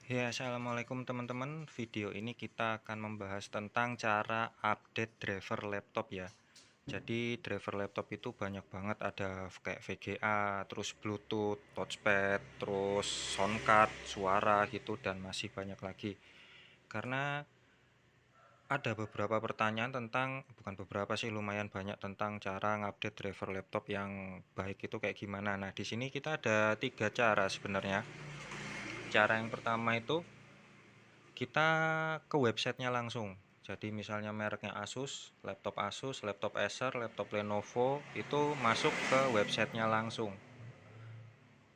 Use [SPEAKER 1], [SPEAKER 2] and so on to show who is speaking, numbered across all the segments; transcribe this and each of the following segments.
[SPEAKER 1] Ya, assalamualaikum teman-teman. Video ini kita akan membahas tentang cara update driver laptop ya. Jadi driver laptop itu banyak banget, ada kayak VGA, terus Bluetooth, touchpad, terus soundcard, suara gitu, dan masih banyak lagi. Karena ada beberapa pertanyaan tentang, bukan beberapa sih, lumayan banyak tentang cara ngupdate driver laptop yang baik itu kayak gimana. Nah, di sini kita ada 3 cara sebenarnya. Cara yang pertama itu kita ke websitenya langsung. Jadi misalnya mereknya Asus, laptop Acer, laptop Lenovo, itu masuk ke websitenya langsung.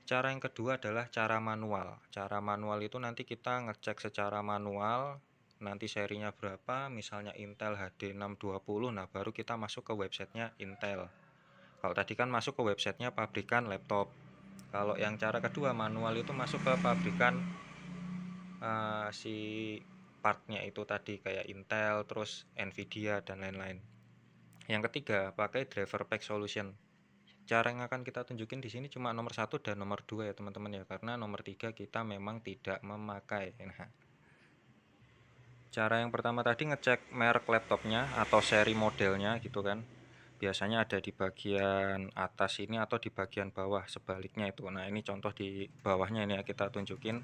[SPEAKER 1] Cara yang kedua adalah cara manual. Cara manual itu nanti kita ngecek secara manual, nanti serinya berapa, misalnya Intel HD 620, nah baru kita masuk ke websitenya Intel. Kalau tadi kan masuk ke websitenya pabrikan laptop. Kalau yang cara kedua manual itu masuk ke pabrikan si partnya itu tadi kayak Intel, terus Nvidia dan lain-lain. Yang ketiga, pakai driver pack solution. Cara yang akan kita tunjukin di sini cuma nomor 1 dan nomor 2 ya teman-teman ya, karena nomor 3 kita memang tidak memakai. Nah, cara yang pertama tadi ngecek merek laptopnya atau seri modelnya gitu kan. Biasanya ada di bagian atas ini atau di bagian bawah sebaliknya itu. Nah, ini contoh di bawahnya ini ya kita tunjukin.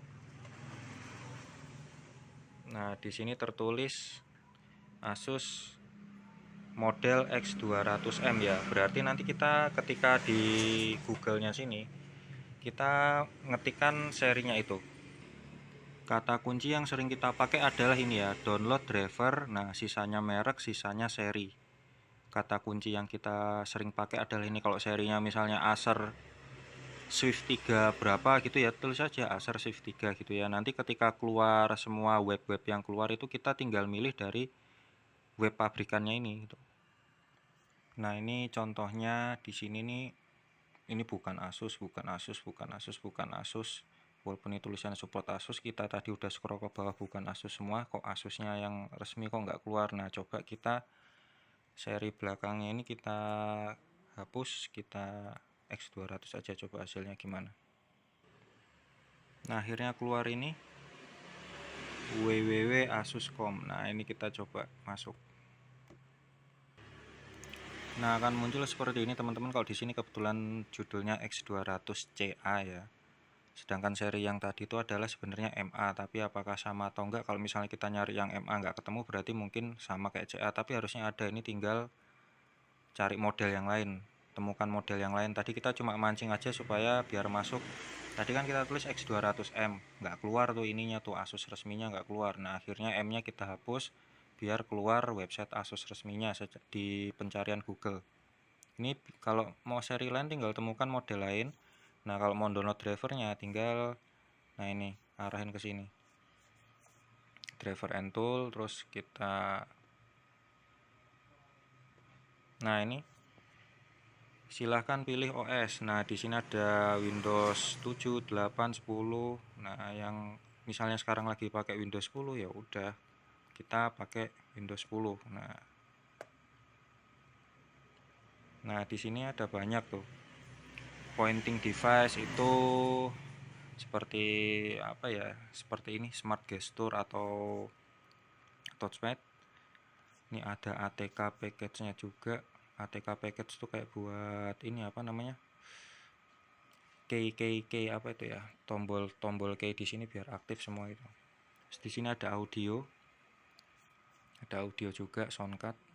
[SPEAKER 1] Nah, di sini tertulis Asus model X200M ya. Berarti nanti kita ketika di Google-nya sini kita ngetikkan serinya itu. Kata kunci yang sering kita pakai adalah ini ya, download driver, nah sisanya merek, sisanya seri. Kata kunci yang kita sering pakai adalah ini. Kalau serinya misalnya Acer Swift 3 berapa gitu ya, tulis saja Acer Swift 3 gitu ya. Nanti ketika keluar semua web-web yang keluar itu kita tinggal milih dari web pabrikannya ini gitu. Nah, ini contohnya di sini nih. Ini bukan Asus, bukan Asus, bukan Asus, bukan Asus. Walaupun ini tulisan support Asus, kita tadi udah scroll ke bawah bukan Asus semua. Kok Asusnya yang resmi kok nggak keluar? Nah, coba kita seri belakangnya ini kita hapus, kita X200 aja, coba hasilnya gimana. Nah, akhirnya keluar ini www.asus.com. Nah, ini kita coba masuk. Nah, akan muncul seperti ini teman-teman. Kalau di sini kebetulan judulnya X200CA ya. Sedangkan seri yang tadi itu adalah sebenarnya MA, tapi apakah sama atau enggak? Kalau misalnya kita nyari yang MA enggak ketemu, berarti mungkin sama kayak CA, tapi harusnya ada. Ini tinggal cari model yang lain, temukan model yang lain. Tadi kita cuma mancing aja supaya biar masuk. Tadi kan kita tulis X200M, nggak keluar tuh ininya tuh, Asus resminya nggak keluar. Nah, akhirnya M-nya kita hapus biar keluar website Asus resminya di pencarian Google. Ini kalau mau seri lain tinggal temukan model lain. Nah, kalau mau download drivernya tinggal, nah ini arahin ke sini, driver and tool, terus kita, nah ini silahkan pilih OS. Nah, di sini ada Windows 7, 8, 10. Nah, yang misalnya sekarang lagi pakai Windows 10 ya udah kita pakai Windows 10. Nah, di sini ada banyak tuh. Pointing device itu seperti apa ya? Seperti ini, smart gesture atau touchpad. Ini ada ATK package-nya juga. ATK package itu kayak buat ini apa namanya? key apa itu ya? Tombol key di sini biar aktif semua itu. Terus di sini ada audio. Ada audio juga, soundcard.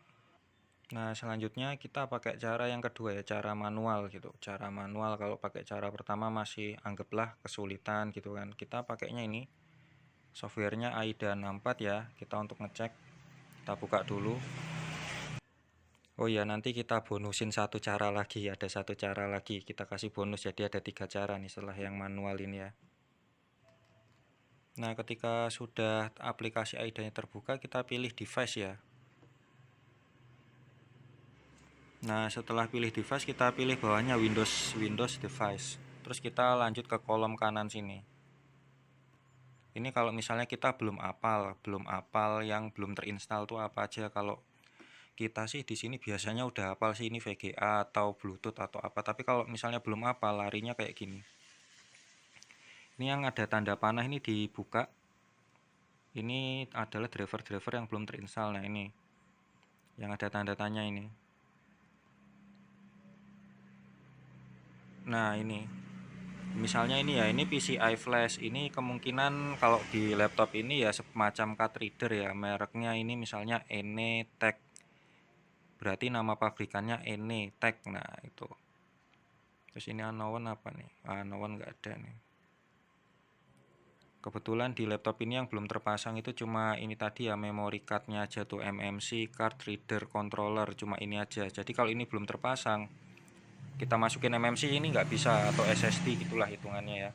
[SPEAKER 1] Nah, selanjutnya kita pakai cara yang kedua ya, cara manual gitu. Cara manual, kalau pakai cara pertama masih anggaplah kesulitan gitu kan. Kita pakainya ini softwarenya AIDA 64 ya. Kita untuk ngecek, kita buka dulu. Oh ya, nanti kita bonusin satu cara lagi, ada satu cara lagi kita kasih bonus, jadi ada 3 cara nih setelah yang manual ini ya. Nah, ketika sudah aplikasi AIDA-nya terbuka, kita pilih device ya. Nah, setelah pilih device, kita pilih bawahnya Windows device. Terus kita lanjut ke kolom kanan sini. Ini kalau misalnya kita belum apal yang belum terinstall tuh apa aja. Kalau kita sih di sini biasanya udah hafal sih, ini VGA atau Bluetooth atau apa. Tapi kalau misalnya belum hafal, larinya kayak gini. Ini yang ada tanda panah ini dibuka. Ini adalah driver-driver yang belum terinstall. Nah, ini yang ada tanda tanya ini. Nah, ini misalnya ini ya, ini PCI flash. Ini kemungkinan kalau di laptop ini ya semacam card reader ya, mereknya ini misalnya Enetec, berarti nama pabrikannya Enetec. Nah, itu. Terus ini unknown apa nih? Unknown nggak ada nih. Kebetulan di laptop ini yang belum terpasang itu cuma ini tadi ya, memory cardnya aja tuh, MMC card reader controller, cuma ini aja. Jadi kalau ini belum terpasang, kita masukin MMC ini nggak bisa, atau SSD gitulah hitungannya ya.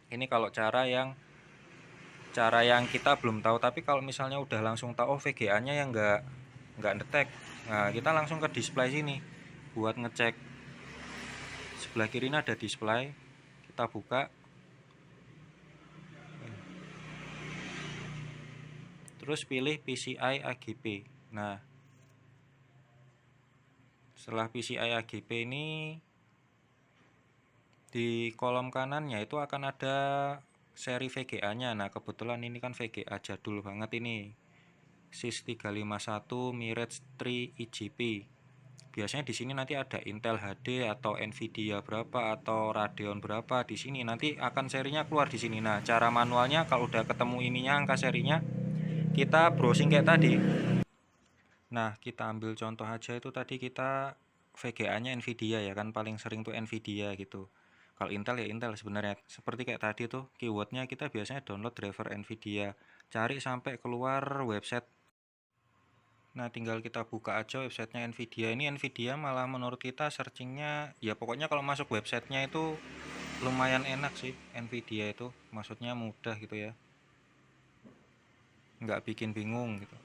[SPEAKER 1] Ini kalau cara yang kita belum tahu. Tapi kalau misalnya udah langsung tahu, oh VGA nya yang nggak detect, nah kita langsung ke display sini buat ngecek. Sebelah kiri ini ada display, kita buka, terus pilih PCI AGP. Nah, setelah PCI AGP ini, di kolom kanannya itu akan ada seri VGA nya. Nah, kebetulan ini kan VGA jadul banget ini, SYS351 Mirage 3 EGP. Biasanya di sini nanti ada Intel HD atau Nvidia berapa atau Radeon berapa. Di sini nanti akan serinya keluar di sini. Nah, cara manualnya kalau udah ketemu ininya, angka serinya, kita browsing kayak tadi. Nah, kita ambil contoh aja, itu tadi kita VGA-nya Nvidia ya kan, paling sering tuh Nvidia gitu. Kalau Intel ya Intel sebenarnya. Seperti kayak tadi tuh, keywordnya kita biasanya download driver Nvidia, cari sampai keluar website. Nah, tinggal kita buka aja websitenya Nvidia. Ini Nvidia malah menurut kita searchingnya ya, pokoknya kalau masuk websitenya itu lumayan enak sih. Nvidia itu maksudnya mudah gitu ya, nggak bikin bingung gitu.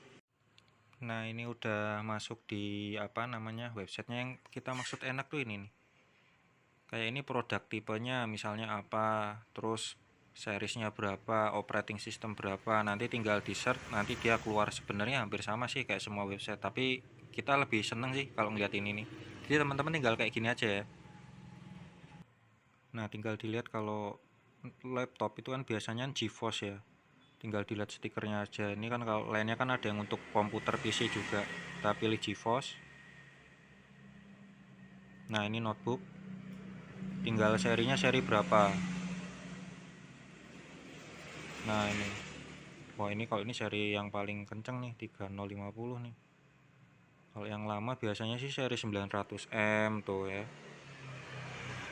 [SPEAKER 1] Nah, ini udah masuk di apa namanya, websitenya yang kita maksud enak tuh ini nih. Kayak ini produk tipenya misalnya apa, terus seriesnya berapa, operating system berapa, nanti tinggal di search, nanti dia keluar. Sebenarnya hampir sama sih kayak semua website, tapi kita lebih seneng sih kalau ngeliat ini nih. Jadi teman-teman tinggal kayak gini aja ya. Nah, tinggal dilihat, kalau laptop itu kan biasanya GeForce ya, tinggal dilihat stikernya aja. Ini kan kalau lainnya kan ada yang untuk komputer PC juga, kita pilih GeForce. Nah, ini notebook, tinggal serinya seri berapa. Nah, ini, wah ini kalau ini seri yang paling kenceng nih, 3050 nih. Kalau yang lama biasanya sih seri 900M tuh ya.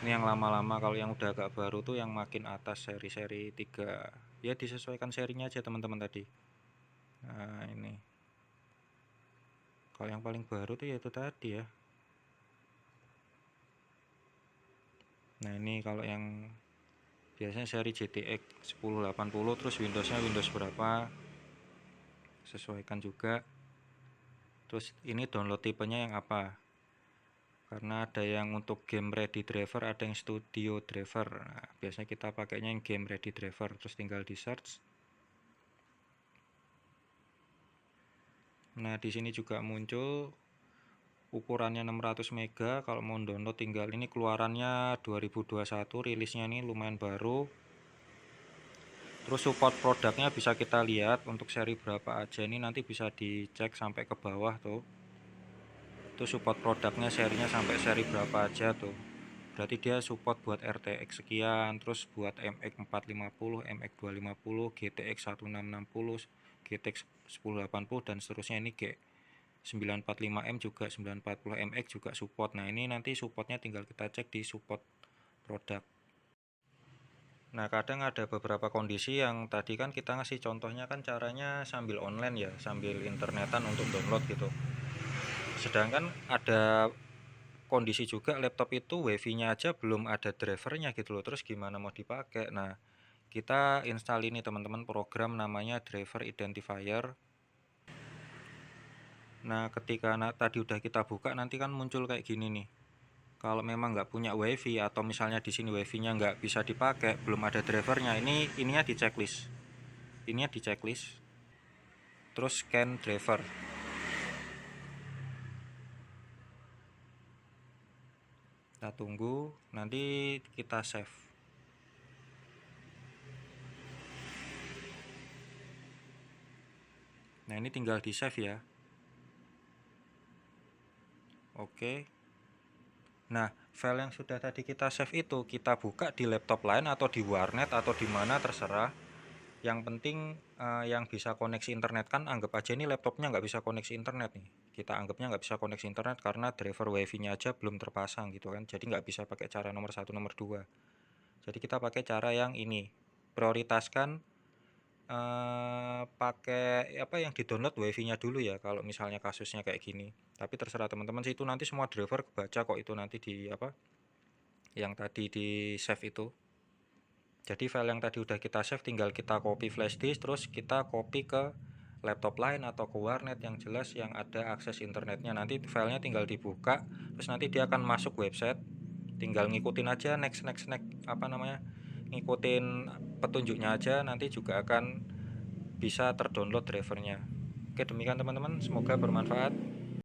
[SPEAKER 1] Ini yang lama-lama. Kalau yang udah agak baru tuh yang makin atas, seri-seri 3. Ya disesuaikan serinya aja teman-teman tadi. Nah, ini kalau yang paling baru tuh ya itu tadi ya. Nah, ini kalau yang biasanya seri GTX 1080, terus Windowsnya Windows berapa, sesuaikan juga. Terus ini download tipenya yang apa, karena ada yang untuk game ready driver, ada yang studio driver. Nah, biasanya kita pakainya yang game ready driver. Terus tinggal di search. Nah, di sini juga muncul ukurannya 600 mega. Kalau mau download tinggal ini, keluarannya 2021, rilisnya ini lumayan baru. Terus support produknya bisa kita lihat untuk seri berapa aja. Ini nanti bisa dicek sampai ke bawah tuh. Itu support produknya, serinya sampai seri berapa aja tuh. Berarti dia support buat RTX sekian, terus buat MX 450, MX 250, GTX 1660, GTX 1080 dan seterusnya. Ini G945M juga, 940MX juga support. Nah, ini nanti supportnya tinggal kita cek di support produk. Nah, kadang ada beberapa kondisi yang tadi kan kita ngasih contohnya kan caranya sambil online ya, sambil internetan untuk download gitu. Sedangkan ada kondisi juga laptop itu wifi-nya aja belum ada drivernya gitu loh, terus gimana mau dipakai. Nah, kita install ini teman-teman, program namanya driver identifier. Nah, ketika tadi udah kita buka, nanti kan muncul kayak gini nih. Kalau memang nggak punya wifi, atau misalnya di sini wifi-nya nggak bisa dipakai, belum ada drivernya, ininya di checklist. Ininya di checklist. Terus scan driver. Kita tunggu, nanti kita save. Nah, ini tinggal di save ya. Oke. Nah, file yang sudah tadi kita save itu kita buka di laptop lain atau di warnet atau di mana terserah. Yang penting yang bisa koneksi internet, kan anggap aja ini laptopnya nggak bisa koneksi internet nih. Kita anggapnya nggak bisa koneksi internet karena driver wifi-nya aja belum terpasang gitu kan. Jadi nggak bisa pakai cara nomor 1, nomor 2. Jadi kita pakai cara yang ini. Prioritaskan pakai apa yang di-download wifi-nya dulu ya kalau misalnya kasusnya kayak gini. Tapi terserah teman-teman sih, itu nanti semua driver kebaca kok itu nanti di apa yang tadi di save itu. Jadi file yang tadi udah kita save tinggal kita copy flash disk, terus kita copy ke laptop lain atau ke warnet yang jelas yang ada akses internetnya. Nanti filenya tinggal dibuka, terus nanti dia akan masuk website. Tinggal ngikutin aja next apa namanya? Ngikutin petunjuknya aja, nanti juga akan bisa terdownload drivernya. Oke, demikian teman-teman, semoga bermanfaat.